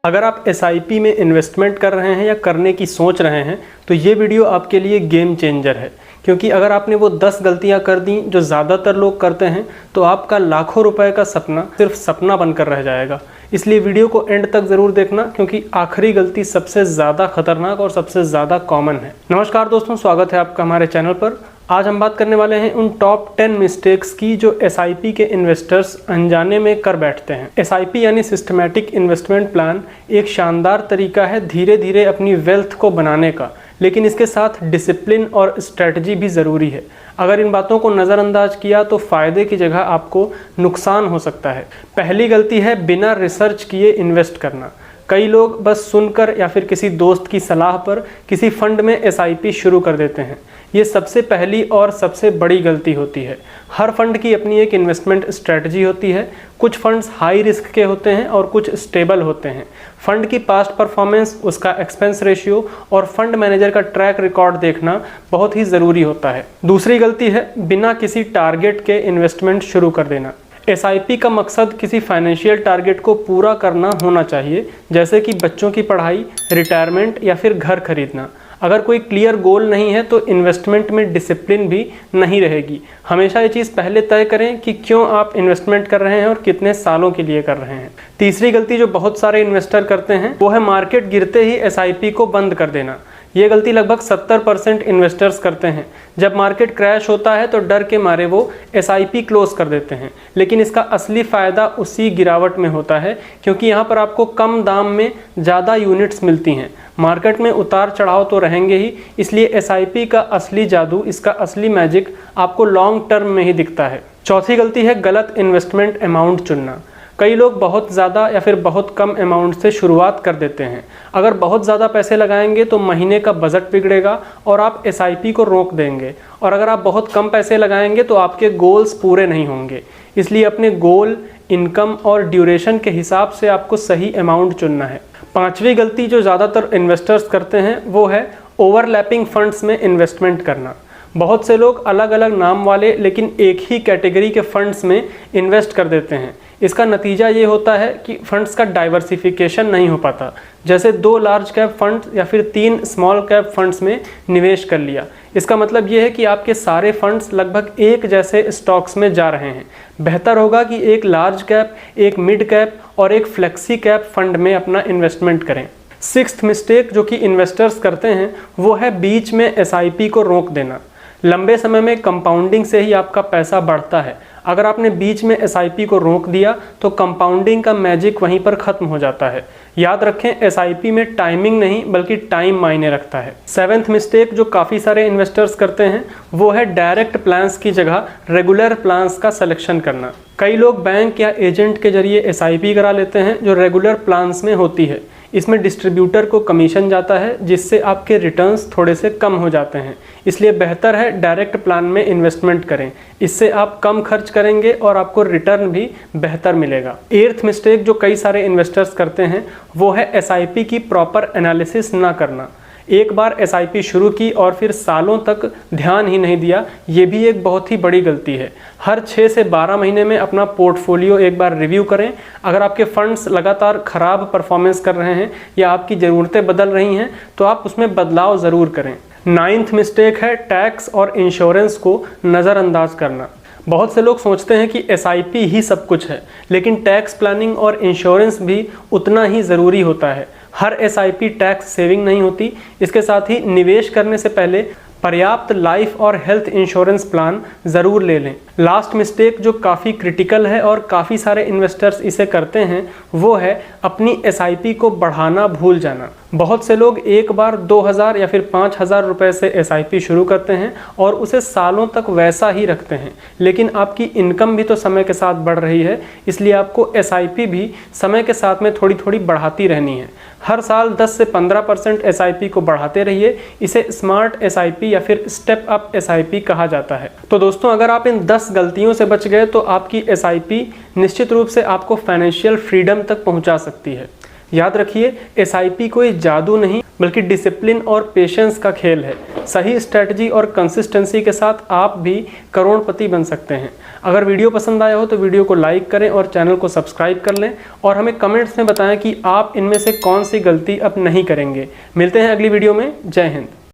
अगर आप एसआईपी में इन्वेस्टमेंट कर रहे हैं या करने की सोच रहे हैं तो ये वीडियो आपके लिए गेम चेंजर है, क्योंकि अगर आपने वो 10 गलतियां कर दी जो ज़्यादातर लोग करते हैं तो आपका लाखों रुपए का सपना सिर्फ सपना बनकर रह जाएगा। इसलिए वीडियो को एंड तक ज़रूर देखना, क्योंकि आखिरी गलती सबसे ज़्यादा खतरनाक और सबसे ज़्यादा कॉमन है। नमस्कार दोस्तों, स्वागत है आपका हमारे चैनल पर। आज हम बात करने वाले हैं उन टॉप 10 मिस्टेक्स की जो एसआईपी के इन्वेस्टर्स अनजाने में कर बैठते हैं। एसआईपी यानी सिस्टमैटिक इन्वेस्टमेंट प्लान एक शानदार तरीका है धीरे धीरे अपनी वेल्थ को बनाने का, लेकिन इसके साथ डिसिप्लिन और स्ट्रेटजी भी ज़रूरी है। अगर इन बातों को नज़रअंदाज किया तो फ़ायदे की जगह आपको नुकसान हो सकता है। पहली गलती है बिना रिसर्च किए इन्वेस्ट करना। कई लोग बस सुनकर या फिर किसी दोस्त की सलाह पर किसी फंड में एसआईपी शुरू कर देते हैं। ये सबसे पहली और सबसे बड़ी गलती होती है। हर फंड की अपनी एक इन्वेस्टमेंट स्ट्रेटजी होती है। कुछ फंड्स हाई रिस्क के होते हैं और कुछ स्टेबल होते हैं। फंड की पास्ट परफॉर्मेंस, उसका एक्सपेंस रेशियो और फंड मैनेजर का ट्रैक रिकॉर्ड देखना बहुत ही ज़रूरी होता है। दूसरी गलती है बिना किसी टारगेट के इन्वेस्टमेंट शुरू कर देना। एसआईपी का मकसद किसी फाइनेंशियल टारगेट को पूरा करना होना चाहिए, जैसे कि बच्चों की पढ़ाई, रिटायरमेंट या फिर घर खरीदना। अगर कोई क्लियर गोल नहीं है तो इन्वेस्टमेंट में डिसिप्लिन भी नहीं रहेगी। हमेशा ये चीज़ पहले तय करें कि क्यों आप इन्वेस्टमेंट कर रहे हैं और कितने सालों के लिए कर रहे हैं। तीसरी गलती जो बहुत सारे इन्वेस्टर करते हैं वो है मार्केट गिरते ही एसआईपी को बंद कर देना। ये गलती लगभग 70% इन्वेस्टर्स करते हैं। जब मार्केट क्रैश होता है तो डर के मारे वो एसआईपी क्लोज कर देते हैं, लेकिन इसका असली फ़ायदा उसी गिरावट में होता है, क्योंकि यहाँ पर आपको कम दाम में ज़्यादा यूनिट्स मिलती हैं। मार्केट में उतार चढ़ाव तो रहेंगे ही, इसलिए एसआईपी का असली जादू, इसका असली मैजिक आपको लॉन्ग टर्म में ही दिखता है। चौथी गलती है गलत इन्वेस्टमेंट अमाउंट चुनना। कई लोग बहुत ज़्यादा या फिर बहुत कम अमाउंट से शुरुआत कर देते हैं। अगर बहुत ज़्यादा पैसे लगाएंगे तो महीने का बजट बिगड़ेगा और आप एसआईपी को रोक देंगे, और अगर आप बहुत कम पैसे लगाएंगे तो आपके गोल्स पूरे नहीं होंगे। इसलिए अपने गोल, इनकम और ड्यूरेशन के हिसाब से आपको सही अमाउंट चुनना है। पांचवी गलती जो ज़्यादातर इन्वेस्टर्स करते हैं वो है ओवरलैपिंग फंड्स में इन्वेस्टमेंट करना। बहुत से लोग अलग अलग नाम वाले लेकिन एक ही कैटेगरी के फंड्स में इन्वेस्ट कर देते हैं। इसका नतीजा ये होता है कि फंड्स का डाइवर्सिफिकेशन नहीं हो पाता। जैसे 2 लार्ज कैप फंड्स या फिर 3 स्मॉल कैप फंड्स में निवेश कर लिया। इसका मतलब ये है कि आपके सारे फंड्स लगभग एक जैसे स्टॉक्स में जा रहे हैं। बेहतर होगा कि एक लार्ज कैप, एक मिड कैप और एक फ्लेक्सी कैप फंड में अपना इन्वेस्टमेंट करें। 6th मिस्टेक जो कि इन्वेस्टर्स करते हैं वो है बीच में एसआईपी को रोक देना। लंबे समय में कंपाउंडिंग से ही आपका पैसा बढ़ता है। अगर आपने बीच में एसआईपी को रोक दिया तो कंपाउंडिंग का मैजिक वहीं पर ख़त्म हो जाता है। याद रखें, एसआईपी में टाइमिंग नहीं बल्कि टाइम मायने रखता है। 7th मिस्टेक जो काफ़ी सारे इन्वेस्टर्स करते हैं वो है डायरेक्ट प्लान्स की जगह रेगुलर प्लान्स का सिलेक्शन करना। कई लोग बैंक या एजेंट के जरिए एसआईपी करा लेते हैं जो रेगुलर प्लान्स में होती है। इसमें डिस्ट्रीब्यूटर को कमीशन जाता है, जिससे आपके रिटर्न्स थोड़े से कम हो जाते हैं। इसलिए बेहतर है डायरेक्ट प्लान में इन्वेस्टमेंट करें। इससे आप कम खर्च करेंगे और आपको रिटर्न भी बेहतर मिलेगा। 8th मिस्टेक जो कई सारे इन्वेस्टर्स करते हैं वो है एसआईपी की प्रॉपर एनालिसिस ना करना। एक बार एसआईपी शुरू की और फिर सालों तक ध्यान ही नहीं दिया, ये भी एक बहुत ही बड़ी गलती है। हर 6 से 12 महीने में अपना पोर्टफोलियो एक बार रिव्यू करें। अगर आपके फंड्स लगातार ख़राब परफॉर्मेंस कर रहे हैं या आपकी ज़रूरतें बदल रही हैं तो आप उसमें बदलाव ज़रूर करें। 9th मिस्टेक है टैक्स और इंश्योरेंस को नज़रअंदाज करना। बहुत से लोग सोचते हैं कि एसआईपी ही सब कुछ है, लेकिन टैक्स प्लानिंग और इंश्योरेंस भी उतना ही ज़रूरी होता है। हर एसआईपी टैक्स सेविंग नहीं होती। इसके साथ ही निवेश करने से पहले पर्याप्त लाइफ और हेल्थ इंश्योरेंस प्लान ज़रूर ले लें। लास्ट मिस्टेक जो काफ़ी क्रिटिकल है और काफ़ी सारे इन्वेस्टर्स इसे करते हैं वो है अपनी एसआईपी को बढ़ाना भूल जाना। बहुत से लोग एक बार 2000 या फिर 5000 रुपये से एसआईपी शुरू करते हैं और उसे सालों तक वैसा ही रखते हैं, लेकिन आपकी इनकम भी तो समय के साथ बढ़ रही है। इसलिए आपको एसआईपी भी समय के साथ में थोड़ी थोड़ी बढ़ाती रहनी है। हर साल 10 से 15% एसआईपी को बढ़ाते रहिए। इसे स्मार्ट एसआईपी या फिर स्टेप अप एसआईपी कहा जाता है। तो दोस्तों, अगर आप इन 10 गलतियों से बच गए तो आपकी एसआईपी निश्चित रूप से आपको फाइनेंशियल फ्रीडम तक पहुंचा सकती है। याद रखिए, SIP कोई जादू नहीं बल्कि डिसिप्लिन और पेशेंस का खेल है। सही स्ट्रैटेजी और कंसिस्टेंसी के साथ आप भी करोड़पति बन सकते हैं। अगर वीडियो पसंद आया हो तो वीडियो को लाइक करें और चैनल को सब्सक्राइब कर लें और हमें कमेंट्स में बताएं कि आप इनमें से कौन सी गलती अब नहीं करेंगे। मिलते हैं अगली वीडियो में। जय हिंद।